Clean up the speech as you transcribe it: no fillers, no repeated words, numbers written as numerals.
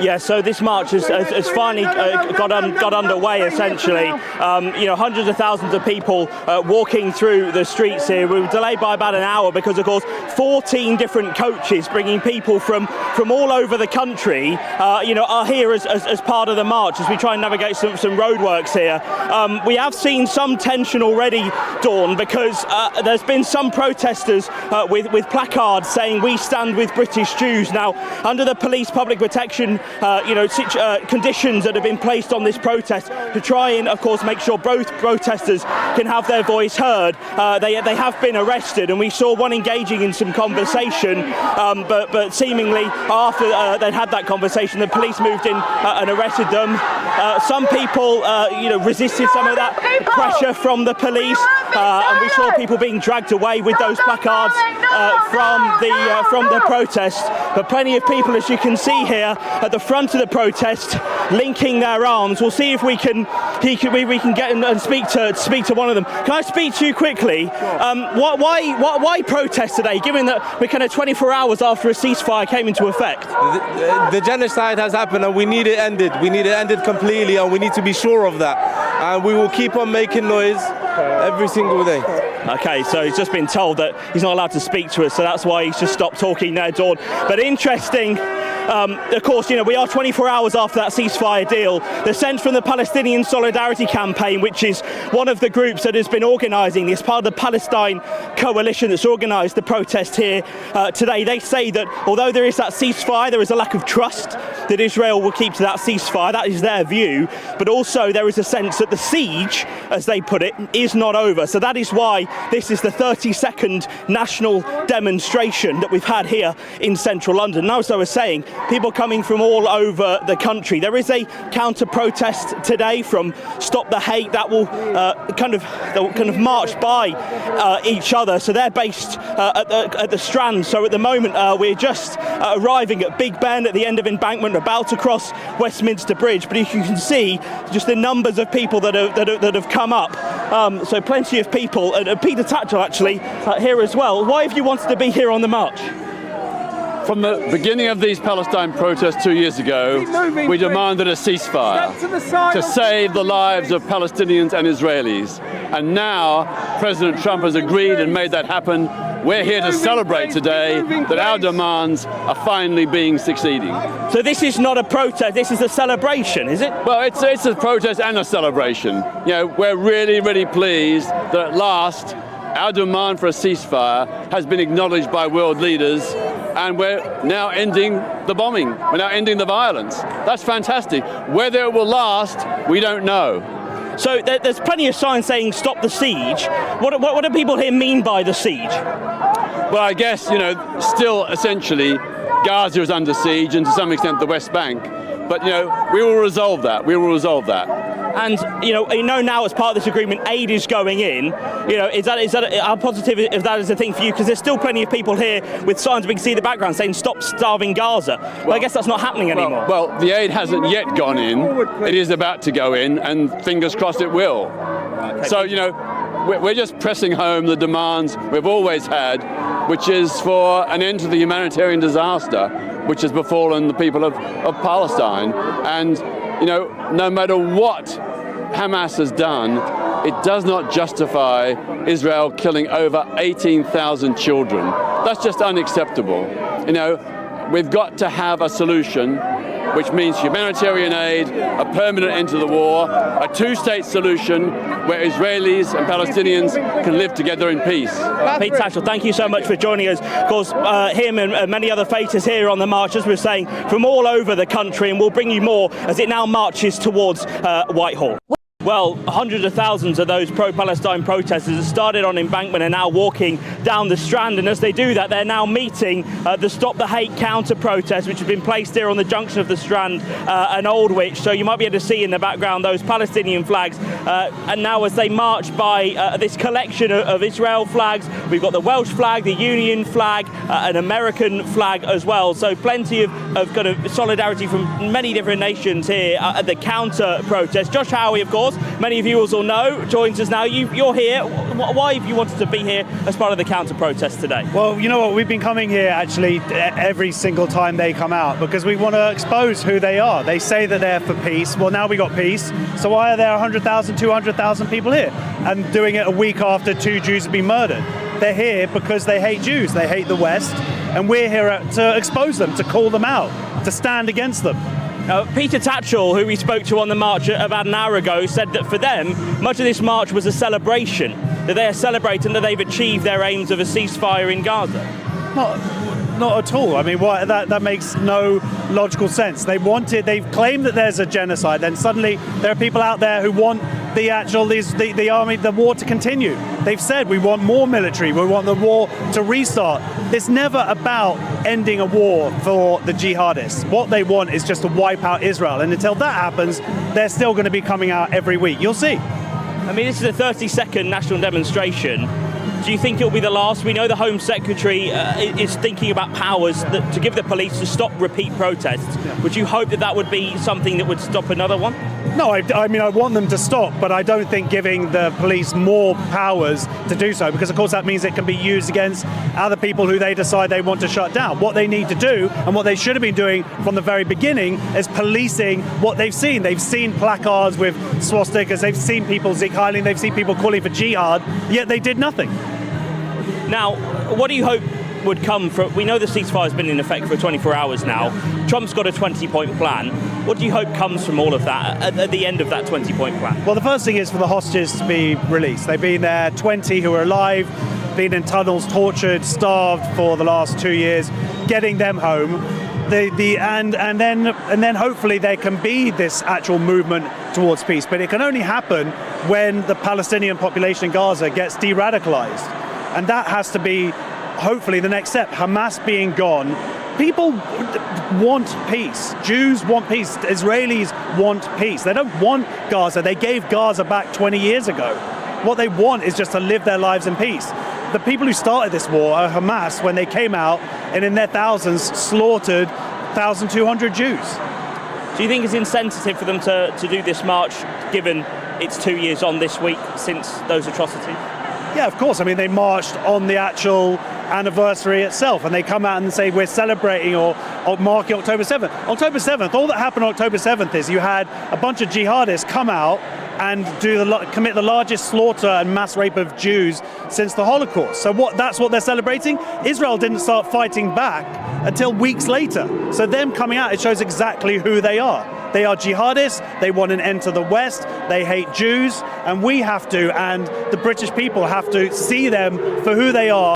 Yeah, so this march has finally got underway, essentially. Hundreds of thousands of people walking through the streets here. We were delayed by about an hour because, of course, 14 different coaches bringing people from all over the country, are here as part of the march as we try and navigate some roadworks here. We have seen some tension already, Dawn, because there's been some protesters with placards saying "We stand with British Jews." Now, under the police public protection conditions that have been placed on this protest to try and, of course, make sure both protesters can have their voice heard, they have been arrested, and we saw one engaging in some conversation, but seemingly after they'd had that conversation, the police moved in and arrested them. Some people, resisted some of that pressure from the police, and we saw people being dragged away with those placards from the protest. But plenty of people, as you can see here, at the front of the protest, linking their arms. We'll see if we can get and speak to one of them. Can I speak to you quickly? Why protest today, given that we're kind of 24 hours after a ceasefire came into effect? The genocide has happened, and we need it ended. We need it ended completely, and we need to be sure of that. And we will keep on making noise every single day. Okay, so he's just been told that he's not allowed to speak to us, so that's why he's just stopped talking there, Dawn. But interesting. Of course, we are 24 hours after that ceasefire deal. The Centre from the Palestinian Solidarity Campaign, which is one of the groups that has been organising this, part of the Palestine coalition that's organised the protest here today, they say that although there is that ceasefire, there is a lack of trust that Israel will keep to that ceasefire. That is their view. But also there is a sense that the siege, as they put it, is not over. So that is why this is the 32nd national demonstration that we've had here in central London. Now, as I was saying, people coming from all over the country. There is a counter-protest today from Stop the Hate that will kind of march by each other. So they're based at the Strand. So at the moment we're just arriving at Big Ben at the end of Embankment, about to cross Westminster Bridge. But you can see just the numbers of people that have come up. So plenty of people. Peter Tatchell actually here as well. Why have you wanted to be here on the march? From the beginning of these Palestine protests 2 years ago, we demanded a ceasefire to save the lives of Palestinians and Israelis. And now President Trump has agreed and made that happen. We're here to celebrate today that our demands are finally succeeding. So this is not a protest, this is a celebration, is it? Well, it's a protest and a celebration. We're really, really pleased that at last our demand for a ceasefire has been acknowledged by world leaders, and we're now ending the bombing. We're now ending the violence. That's fantastic. Whether it will last, we don't know. So there's plenty of signs saying stop the siege. What do people here mean by the siege? Well, I guess, still essentially Gaza is under siege, and to some extent the West Bank. But, we will resolve that. We will resolve that. And now as part of this agreement, aid is going in. Is that how positive if that is a thing for you? Because there's still plenty of people here with signs we can see in the background saying "Stop starving Gaza." Well, I guess that's not happening anymore. Well, the aid hasn't yet gone in. It is about to go in, and fingers crossed it will. Okay. So we're just pressing home the demands we've always had, which is for an end to the humanitarian disaster which has befallen the people of Palestine. And no matter what Hamas has done, it does not justify Israel killing over 18,000 children. That's just unacceptable. We've got to have a solution, which means humanitarian aid, a permanent end to the war, a two-state solution where Israelis and Palestinians can live together in peace. Pete Tatchell, thank you so much for joining us. Of course, him and many other faces here on the march, as we were saying, from all over the country, and we'll bring you more as it now marches towards Whitehall. Well, hundreds of thousands of those pro-Palestine protesters have started on Embankment and now walking down the Strand, and as they do that, they're now meeting the Stop the Hate counter-protest, which has been placed here on the junction of the Strand and Aldwych. So you might be able to see in the background those Palestinian flags. And now as they march by this collection of Israel flags, we've got the Welsh flag, the Union flag, an American flag as well. So plenty of kind of solidarity from many different nations here at the counter-protest. Josh Howie, of course, course, many viewers will know, joins us now. You're here. Why have you wanted to be here as part of the counter-protest today? Well, you know what, we've been coming here actually every single time they come out because we want to expose who they are. They say that they're for peace. Well, now we got peace. So why are there 100,000, 200,000 people here? And doing it a week after 2 Jews have been murdered. They're here because they hate Jews. They hate the West. And we're here to expose them, to call them out, to stand against them. Peter Tatchell, who we spoke to on the march about an hour ago, said that for them, much of this march was a celebration, that they are celebrating that they've achieved their aims of a ceasefire in Gaza. Not at all. I mean, that makes no logical sense. They've claimed that there's a genocide, then suddenly there are people out there who want the army, the war to continue. They've said we want more military, we want the war to restart. It's never about ending a war for the jihadists. What they want is just to wipe out Israel, and until that happens, they're still going to be coming out every week. You'll see. I mean, this is a 30-second national demonstration. Do you think it'll be the last? We know the Home Secretary is thinking about powers to give the police to stop repeat protests. Yeah. Would you hope that would be something that would stop another one? No, I mean, I want them to stop, but I don't think giving the police more powers to do so, because of course that means it can be used against other people who they decide they want to shut down. What they need to do, and what they should have been doing from the very beginning, is policing what they've seen. They've seen placards with swastikas, they've seen people zikhailing, they've seen people calling for jihad, yet they did nothing. Now, what do you hope would come from? We know the ceasefire has been in effect for 24 hours now. Trump's got a 20-point plan. What do you hope comes from all of that at the end of that 20-point plan? Well, the first thing is for the hostages to be released. They've been there, 20 who are alive, been in tunnels, tortured, starved for the last 2 years. Getting them home, and then hopefully there can be this actual movement towards peace. But it can only happen when the Palestinian population in Gaza gets de-radicalized. And that has to be, hopefully, the next step. Hamas being gone. People want peace. Jews want peace. Israelis want peace. They don't want Gaza. They gave Gaza back 20 years ago. What they want is just to live their lives in peace. The people who started this war are Hamas, when they came out and in their thousands slaughtered 1,200 Jews. Do you think it's insensitive for them to do this march, given it's 2 years on this week since those atrocities? Yeah, of course. I mean, they marched on the actual anniversary itself, and they come out and say we're celebrating or marking October 7th. October 7th, all that happened on October 7th is you had a bunch of jihadists come out and commit the largest slaughter and mass rape of Jews since the Holocaust. So that's what they're celebrating? Israel didn't start fighting back until weeks later. So them coming out, it shows exactly who they are. They are jihadists, they want an end to the West, they hate Jews, and we have to, and the British people have to see them for who they are.